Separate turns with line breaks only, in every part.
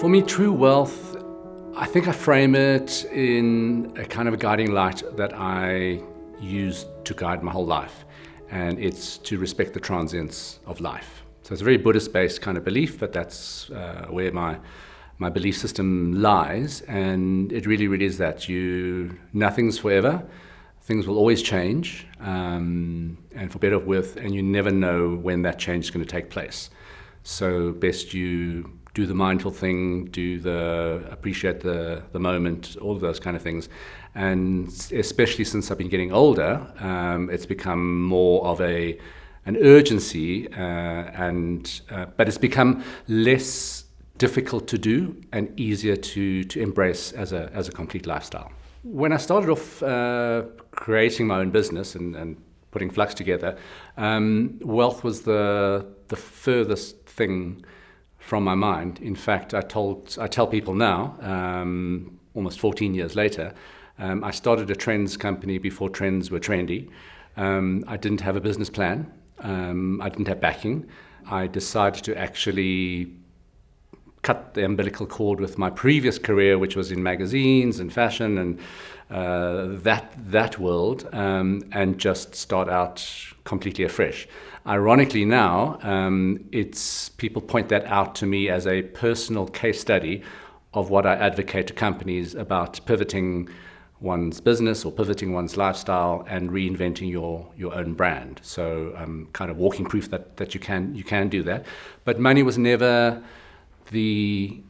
For me, true wealth, I think I frame it in a kind of a guiding light that I use to guide my whole life, and it's to respect the transience of life. So it's a very Buddhist-based kind of belief, but that's where my belief system lies, and it really is that nothing's forever. Things will always change, and for better or worse, and you never know when that change is going to take place. So best you do the mindful thing, appreciate the moment, all of those kind of things. And especially since I've been getting older, it's become more of an urgency, but it's become less difficult to do and easier to embrace as a complete lifestyle. When I started off creating my own business and putting Flux together, wealth was the furthest thing from my mind. In fact, I tell people now, almost 14 years later, I started a trends company before trends were trendy. I didn't have a business plan. I didn't have backing. I decided to actually cut the umbilical cord with my previous career, which was in magazines and fashion and that world, and just start out completely afresh. Ironically now, people point that out to me as a personal case study of what I advocate to companies about pivoting one's business or pivoting one's lifestyle and reinventing your own brand. So kind of walking proof that you can do that. But money was never the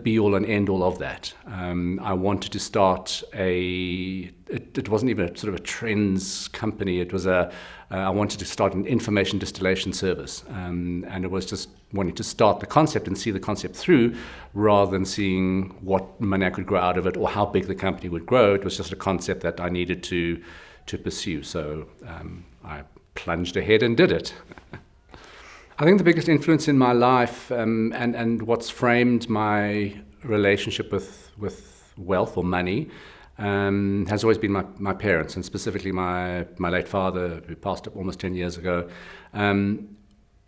be-all and end-all of that. I wanted to start it wasn't even a sort of a trends company. It was I wanted to start an information distillation service. And it was just wanting to start the concept and see the concept through rather than seeing what money I could grow out of it or how big the company would grow. It was just a concept that I needed to pursue. So I plunged ahead and did it. I think the biggest influence in my life and what's framed my relationship with wealth or money has always been my parents, and specifically my late father, who passed up almost 10 years ago.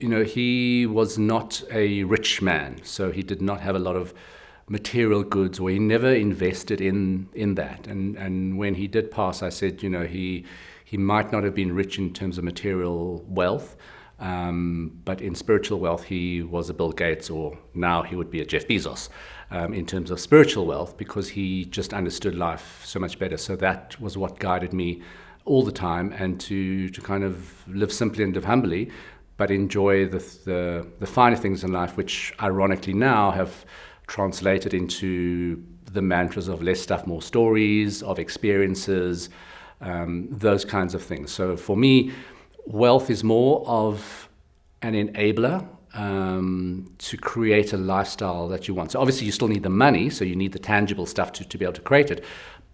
He was not a rich man, so he did not have a lot of material goods, or he never invested in that. And when he did pass, I said, he might not have been rich in terms of material wealth, but in spiritual wealth, he was a Bill Gates, or now he would be a Jeff Bezos, in terms of spiritual wealth, because he just understood life so much better. So that was what guided me all the time, and to kind of live simply and live humbly, but enjoy the finer things in life, which ironically now have translated into the mantras of less stuff, more stories, of experiences, those kinds of things. So for me, wealth is more of an enabler to create a lifestyle that you want. So obviously you still need the money, so you need the tangible stuff to be able to create it,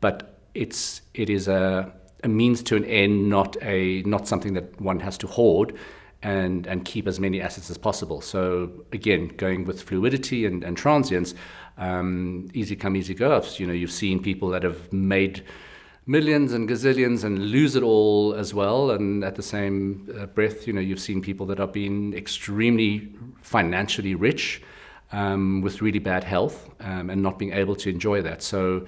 but it is a means to an end, not something that one has to hoard and keep as many assets as possible. So again, going with fluidity and transience, easy come, easy go. You've seen people that have made millions and gazillions and lose it all as well, and at the same breath, you've seen people that have been extremely financially rich with really bad health and not being able to enjoy that. So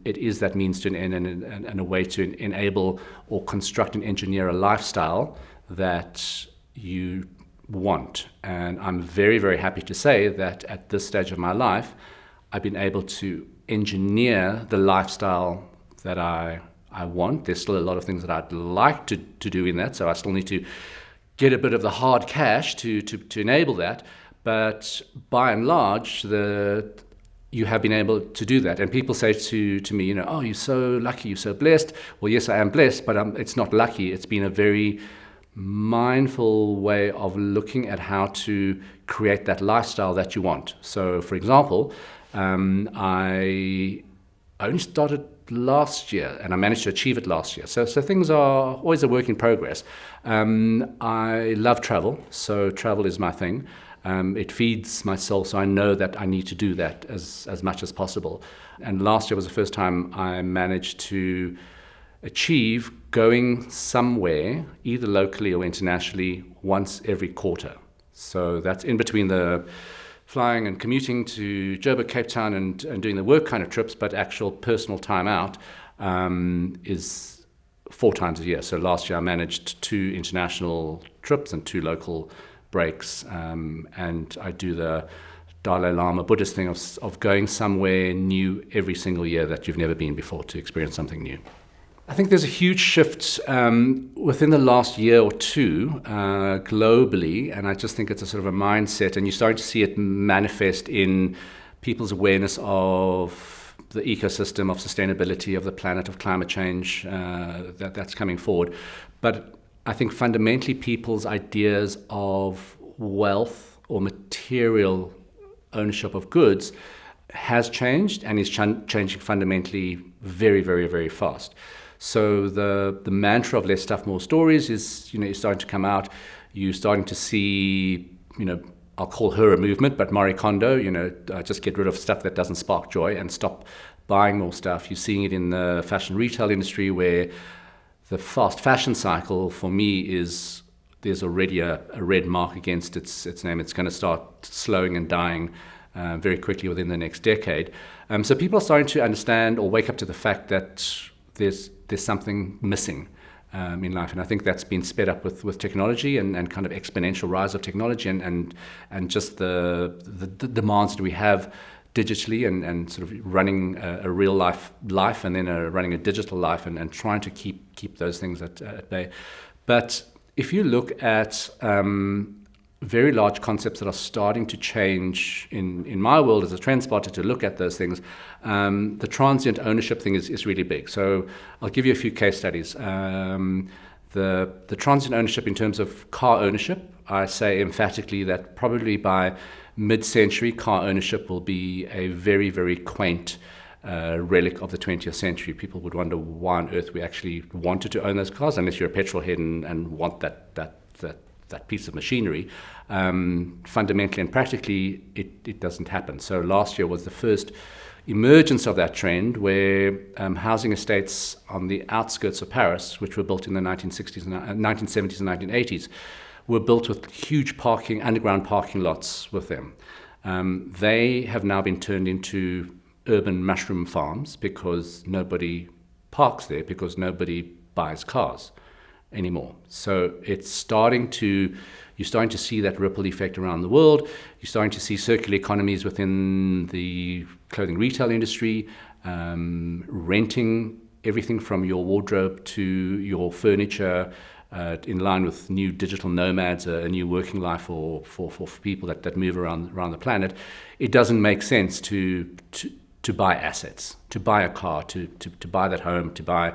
it is that means to an end and a way to enable or construct and engineer a lifestyle that you want. And I'm very, very happy to say that at this stage of my life, I've been able to engineer the lifestyle that I want. There's still a lot of things that I'd like to do in that, so I still need to get a bit of the hard cash to enable that. But by and large, you have been able to do that. And people say to me, oh, you're so lucky, you're so blessed. Well, yes, I am blessed, but it's not lucky. It's been a very mindful way of looking at how to create that lifestyle that you want. So, for example, I only started last year, and I managed to achieve it last year. So things are always a work in progress. I love travel, so travel is my thing. It feeds my soul, so I know that I need to do that as much as possible. And last year was the first time I managed to achieve going somewhere, either locally or internationally, once every quarter. So that's in between the flying and commuting to Joburg, Cape Town, and doing the work kind of trips, but actual personal time out is 4 times a year. So last year I managed 2 international trips and 2 local breaks, and I do the Dalai Lama Buddhist thing of going somewhere new every single year that you've never been before to experience something new. I think there's a huge shift within the last year or two globally, and I just think it's a sort of a mindset, and you're starting to see it manifest in people's awareness of the ecosystem, of sustainability, of the planet, of climate change, that's coming forward. But I think fundamentally people's ideas of wealth or material ownership of goods has changed and is changing fundamentally very, very, very fast. So the mantra of less stuff, more stories is, is starting to come out. You're starting to see, I'll call her a movement, but Marie Kondo, just get rid of stuff that doesn't spark joy and stop buying more stuff. You're seeing it in the fashion retail industry where the fast fashion cycle for me is there's already a red mark against its name. It's going to start slowing and dying very quickly within the next decade. So people are starting to understand or wake up to the fact that there's something missing in life, and I think that's been sped up with technology and kind of exponential rise of technology and just the demands that we have digitally and sort of running a real life and then running a digital life and trying to keep those things at bay. But if you look at very large concepts that are starting to change in my world as a trend spotter to look at those things, the transient ownership thing is really big. So I'll give you a few case studies. The transient ownership in terms of car ownership, I say emphatically that probably by mid-century, car ownership will be a very, very quaint relic of the 20th century. People would wonder why on earth we actually wanted to own those cars, unless you're a petrol head and want that piece of machinery. Fundamentally and practically, it doesn't happen. So last year was the first emergence of that trend where housing estates on the outskirts of Paris, which were built in the 1970s and 1980s, were built with huge underground parking lots with them. They have now been turned into urban mushroom farms because nobody parks there, because nobody buys cars anymore. So you're starting to see that ripple effect around the world. You're starting to see circular economies within the clothing retail industry, renting everything from your wardrobe to your furniture, in line with new digital nomads, a new working life for people that move around the planet. It doesn't make sense to buy assets, to buy a car, to buy that home, to buy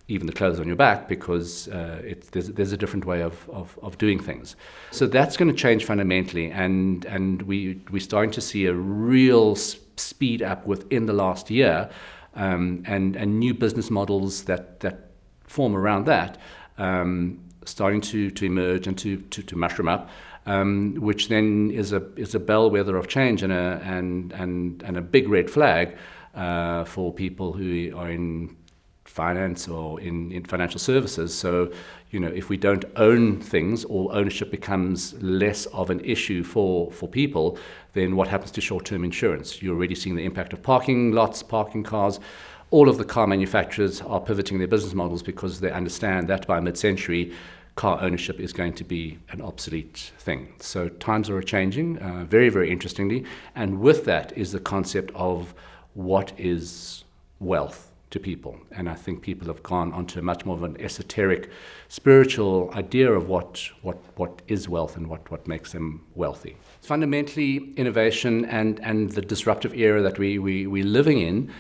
even the clothes on your back, because there's a different way of doing things. So that's going to change fundamentally, and we're starting to see a real speed up within the last year, and new business models that form around that, starting to emerge and to mushroom up, which then is a bellwether of change and a big red flag for people who are in finance or in financial services. So, if we don't own things, or ownership becomes less of an issue for people, then what happens to short-term insurance? You're already seeing the impact of parking lots, parking cars. All of the car manufacturers are pivoting their business models because they understand that by mid-century, car ownership is going to be an obsolete thing. So times are changing, very, very interestingly. And with that is the concept of what is wealth to people. And I think people have gone onto much more of an esoteric, spiritual idea of what is wealth and what makes them wealthy. Fundamentally, innovation and the disruptive era that we're living in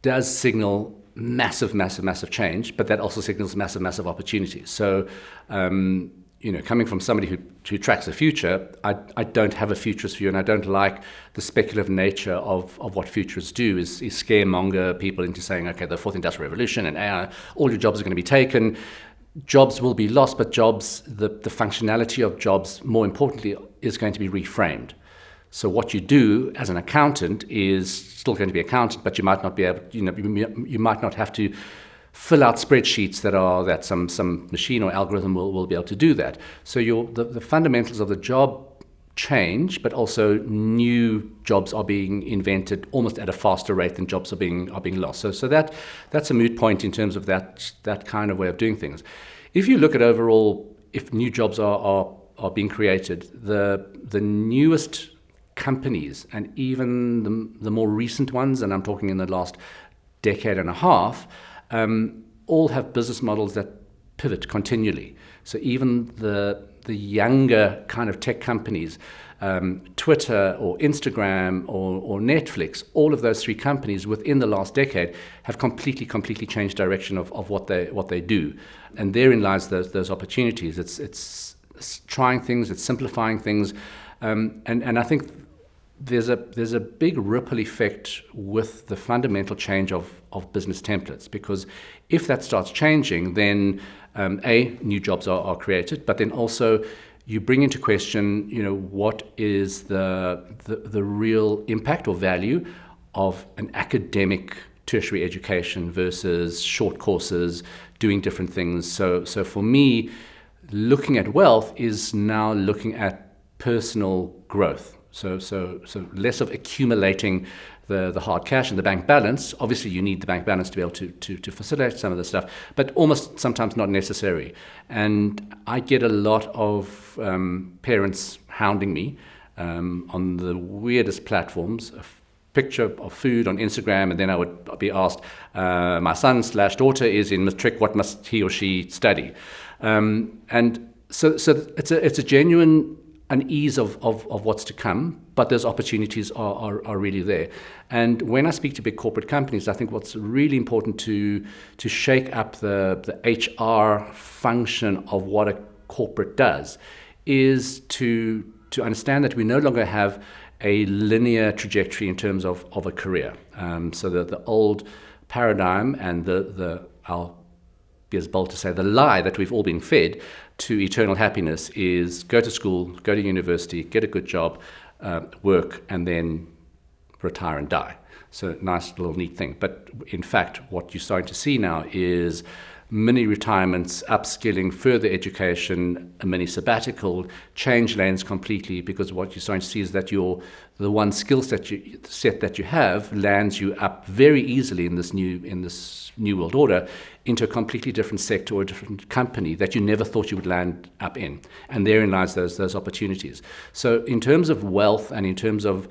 does signal massive change, but that also signals massive opportunities. So, coming from somebody who tracks the future, I don't have a futurist view, and I don't like the speculative nature of what futurists do, is scaremonger people into saying, okay, the fourth industrial revolution and AI, all your jobs are going to be taken. Jobs will be lost, but the functionality of jobs, more importantly, is going to be reframed. So what you do as an accountant is still going to be accountant, but you might not be able, you might not have to fill out spreadsheets that some machine or algorithm will be able to do that. So the fundamentals of the job change, but also new jobs are being invented almost at a faster rate than jobs are being lost. So that's a moot point in terms of that kind of way of doing things. If you look at overall, if new jobs are being created, the newest companies and even the more recent ones, and I'm talking in the last decade and a half, all have business models that pivot continually. So even the younger kind of tech companies, Twitter or Instagram or Netflix, all of those three companies within the last decade have completely changed direction of what they do, and therein lies those opportunities. It's trying things, it's simplifying things, and I think there's a big ripple effect with the fundamental change of business templates, because if that starts changing, then new jobs are created, but then also you bring into question, what is the real impact or value of an academic tertiary education versus short courses doing different things. So for me, looking at wealth is now looking at personal growth. So less of accumulating the hard cash and the bank balance. Obviously, you need the bank balance to be able to facilitate some of the stuff, but almost sometimes not necessary. And I get a lot of parents hounding me on the weirdest platforms. A picture of food on Instagram, and then I would be asked, my son/daughter is in matric, what must he or she study? And so it's a genuine unease of what's to come, but those opportunities are really there. And when I speak to big corporate companies, I think what's really important to shake up the HR function of what a corporate does is to understand that we no longer have a linear trajectory in terms of a career. So the old paradigm and I'll be as bold to say, the lie that we've all been fed to eternal happiness is go to school, go to university, get a good job, work, and then retire and die. So nice little neat thing. But in fact, what you're starting to see now is mini retirements, upskilling, further education, a mini sabbatical, change lanes completely, because what you're starting to see is that the one skill set that you have lands you up very easily in this new world order into a completely different sector or a different company that you never thought you would land up in. And therein lies those opportunities. So in terms of wealth and in terms of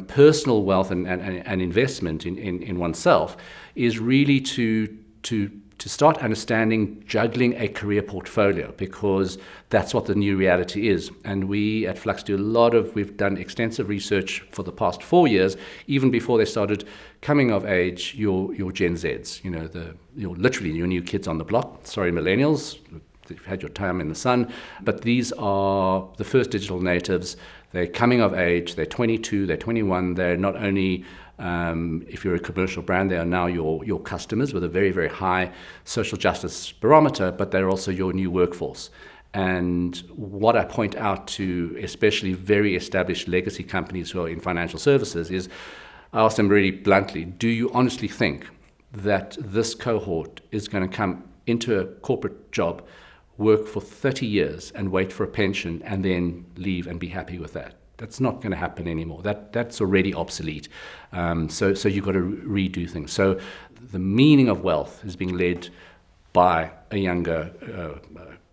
personal wealth and investment in oneself is really to start understanding juggling a career portfolio, because that's what the new reality is. And we at Flux do we've done extensive research for the past 4 years, even before they started coming of age, your Gen Zs, literally your new kids on the block. Sorry, millennials, you've had your time in the sun, but these are the first digital natives. They're coming of age, they're 22, they're 21, they're not only if you're a commercial brand, they are now your customers with a very, very high social justice barometer, but they're also your new workforce. And what I point out to especially very established legacy companies who are in financial services is, I ask them really bluntly, do you honestly think that this cohort is going to come into a corporate job, work for 30 years and wait for a pension and then leave and be happy with that? That's not going to happen anymore. That's already obsolete. So you've got to redo things. So the meaning of wealth is being led by a younger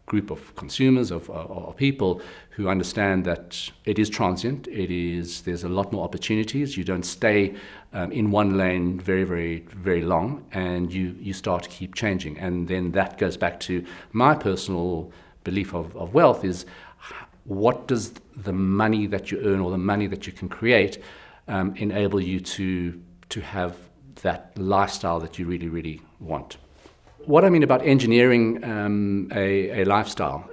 group of consumers, of people who understand that it is transient. There's a lot more opportunities. You don't stay in one lane very, very, very long, and you start to keep changing. And then that goes back to my personal belief of wealth is, what does the money that you earn or the money that you can create enable you to have that lifestyle that you really, really want? What I mean about engineering a lifestyle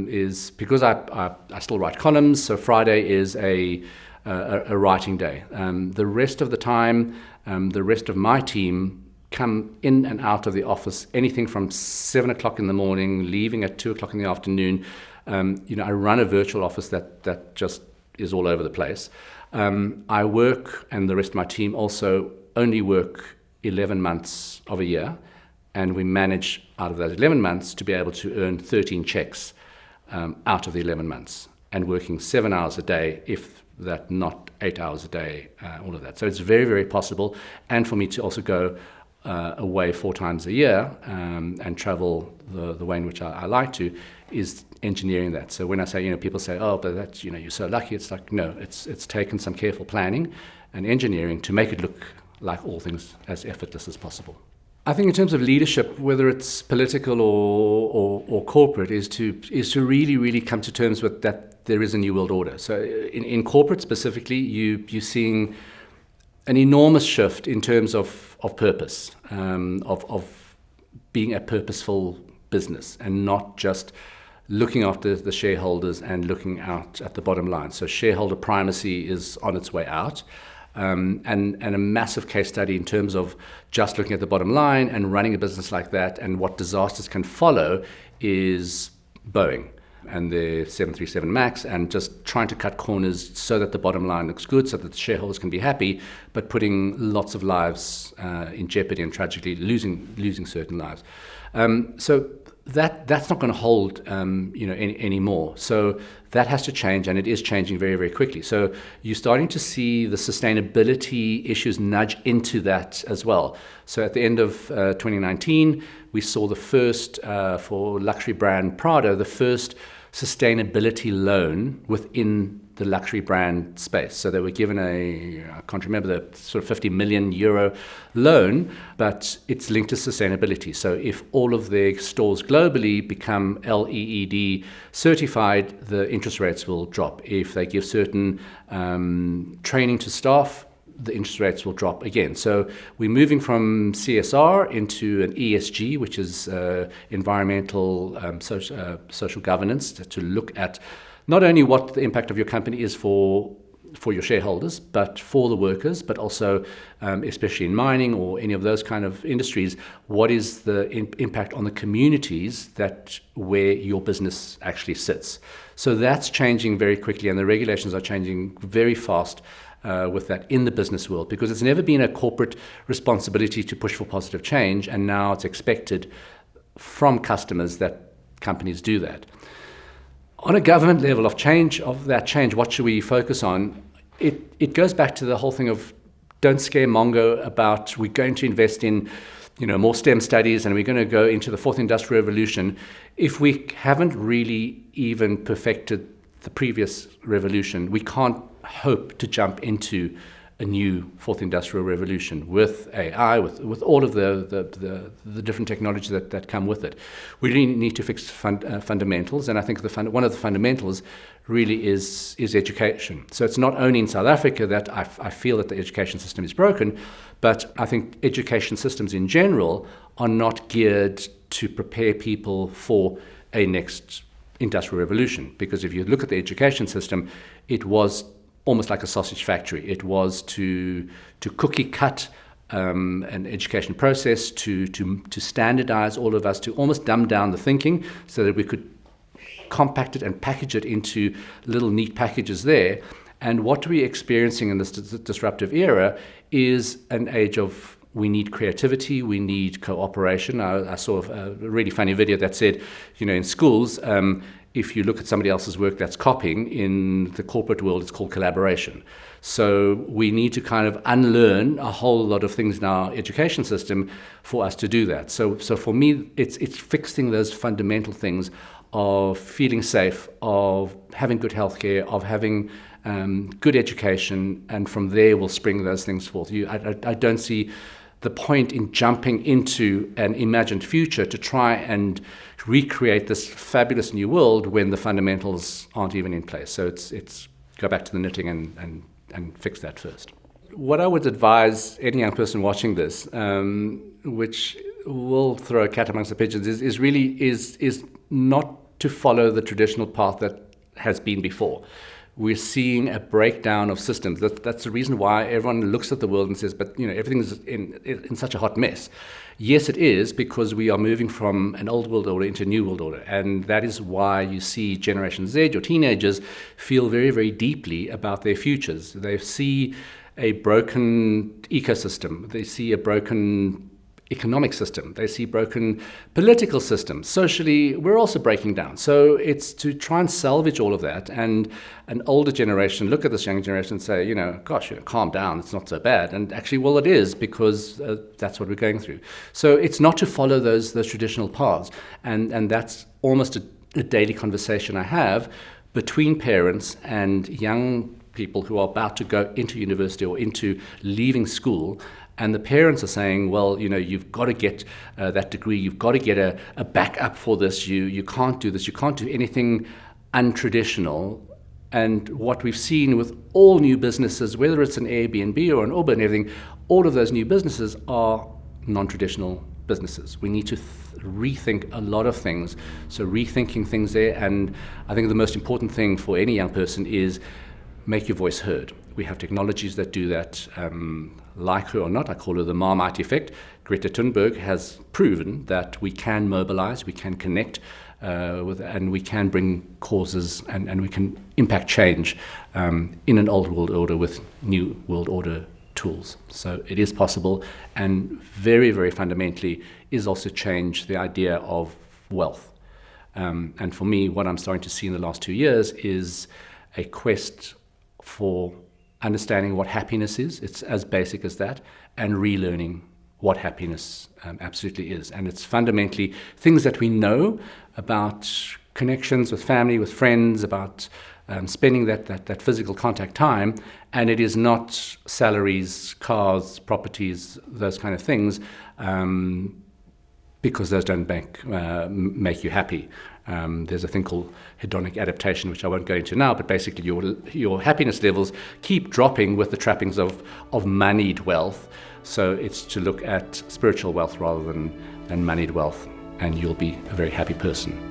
is because I still write columns, so Friday is a writing day. The rest of the time, the rest of my team come in and out of the office, anything from 7 o'clock in the morning, leaving at 2 o'clock in the afternoon. I run a virtual office that just is all over the place. I work, and the rest of my team also only work 11 months of a year, and we manage out of those 11 months to be able to earn 13 checks out of the 11 months. and working 7 hours a day, if that not 8 hours a day, all of that. So it's very, very possible. And for me to also go away 4 times a year and travel the way in which I like to, is engineering that. So when I say, people say, oh, but that's, you're so lucky. It's like, no, it's taken some careful planning and engineering to make it look like all things as effortless as possible. I think in terms of leadership, whether it's political or corporate, is to really, really come to terms with that there is a new world order. So in corporate specifically, you're seeing an enormous shift in terms of purpose, of being a purposeful business and not just looking after the shareholders and looking out at the bottom line. So shareholder primacy is on its way out. And a massive case study in terms of just looking at the bottom line and running a business like that and what disasters can follow is Boeing and the 737 MAX, and just trying to cut corners so that the bottom line looks good, so that the shareholders can be happy, but putting lots of lives in jeopardy and tragically losing certain lives. So that's not going to hold anymore. So that has to change, and it is changing very, very quickly. So you're starting to see the sustainability issues nudge into that as well. So at the end of 2019, we saw the first, for luxury brand Prada, the first sustainability loan within the luxury brand space. So they were given I can't remember, the sort of 50 million euro loan, but it's linked to sustainability. So if all of their stores globally become LEED certified, the interest rates will drop. If they give certain training to staff, the interest rates will drop again. So we're moving from CSR into an ESG, which is environmental social governance, to look at not only what the impact of your company is for your shareholders, but for the workers, but also, especially in mining or any of those kind of industries, what is the impact on the communities where your business actually sits. So that's changing very quickly, and the regulations are changing very fast with that in the business world, because it's never been a corporate responsibility to push for positive change, and now it's expected from customers that companies do that. On a government level of that change, what should we focus on? It goes back to the whole thing of don't scare Mongo about we're going to invest in more STEM studies and we're going to go into the fourth industrial revolution. If we haven't really even perfected the previous revolution, we can't hope to jump into a new fourth industrial revolution with AI, with all of the different technologies that come with it. We really need to fix fundamentals, and I think one of the fundamentals really is education. So it's not only in South Africa that I feel that the education system is broken, but I think education systems in general are not geared to prepare people for a next industrial revolution. Because if you look at the education system, it was almost like a sausage factory. It was to cookie cut an education process, to standardize all of us, to almost dumb down the thinking so that we could compact it and package it into little neat packages there. And what we're experiencing in this disruptive era is an age of we need creativity, we need cooperation. I saw a really funny video that said, in schools, if you look at somebody else's work that's copying, in the corporate world, it's called collaboration. So we need to kind of unlearn a whole lot of things in our education system for us to do that. So for me, it's fixing those fundamental things of feeling safe, of having good healthcare, of having good education, and from there will spring those things forth. I don't see the point in jumping into an imagined future to try and recreate this fabulous new world when the fundamentals aren't even in place. So it's go back to the knitting and fix that first. What I would advise any young person watching this, which will throw a cat amongst the pigeons, is really not to follow the traditional path that has been before. We're seeing a breakdown of systems. That's the reason why everyone looks at the world and says, but everything is in such a hot mess. Yes, it is, because we are moving from an old world order into a new world order. And that is why you see Generation Z, or teenagers, feel very, very deeply about their futures. They see a broken ecosystem. They see a broken economic system. They see broken political systems. Socially, we're also breaking down. So it's to try and salvage all of that. And an older generation look at this younger generation and say, gosh, calm down. It's not so bad. And actually, well, it is, because that's what we're going through. So it's not to follow those traditional paths. And that's almost a daily conversation I have between parents and young people who are about to go into university or into leaving school. And the parents are saying, well, you've got to get that degree. You've got to get a backup for this. You can't do this. You can't do anything untraditional. And what we've seen with all new businesses, whether it's an Airbnb or an Uber and everything, all of those new businesses are non-traditional businesses. We need to rethink a lot of things. So rethinking things there. And I think the most important thing for any young person is make your voice heard. We have technologies that do that. Like her or not, I call her the Marmite effect. Greta Thunberg has proven that we can mobilize, we can connect and we can bring causes and we can impact change in an old world order with new world order tools. So it is possible, and very, very fundamentally is also change the idea of wealth. And for me, what I'm starting to see in the last 2 years is a quest for understanding what happiness is. It's as basic as that, and relearning what happiness absolutely is. And it's fundamentally things that we know about connections with family, with friends, about spending that physical contact time. And it is not salaries, cars, properties, those kind of things, because those don't make you happy. There's a thing called hedonic adaptation, which I won't go into now, but basically your happiness levels keep dropping with the trappings of moneyed wealth. So it's to look at spiritual wealth rather than moneyed wealth, and you'll be a very happy person.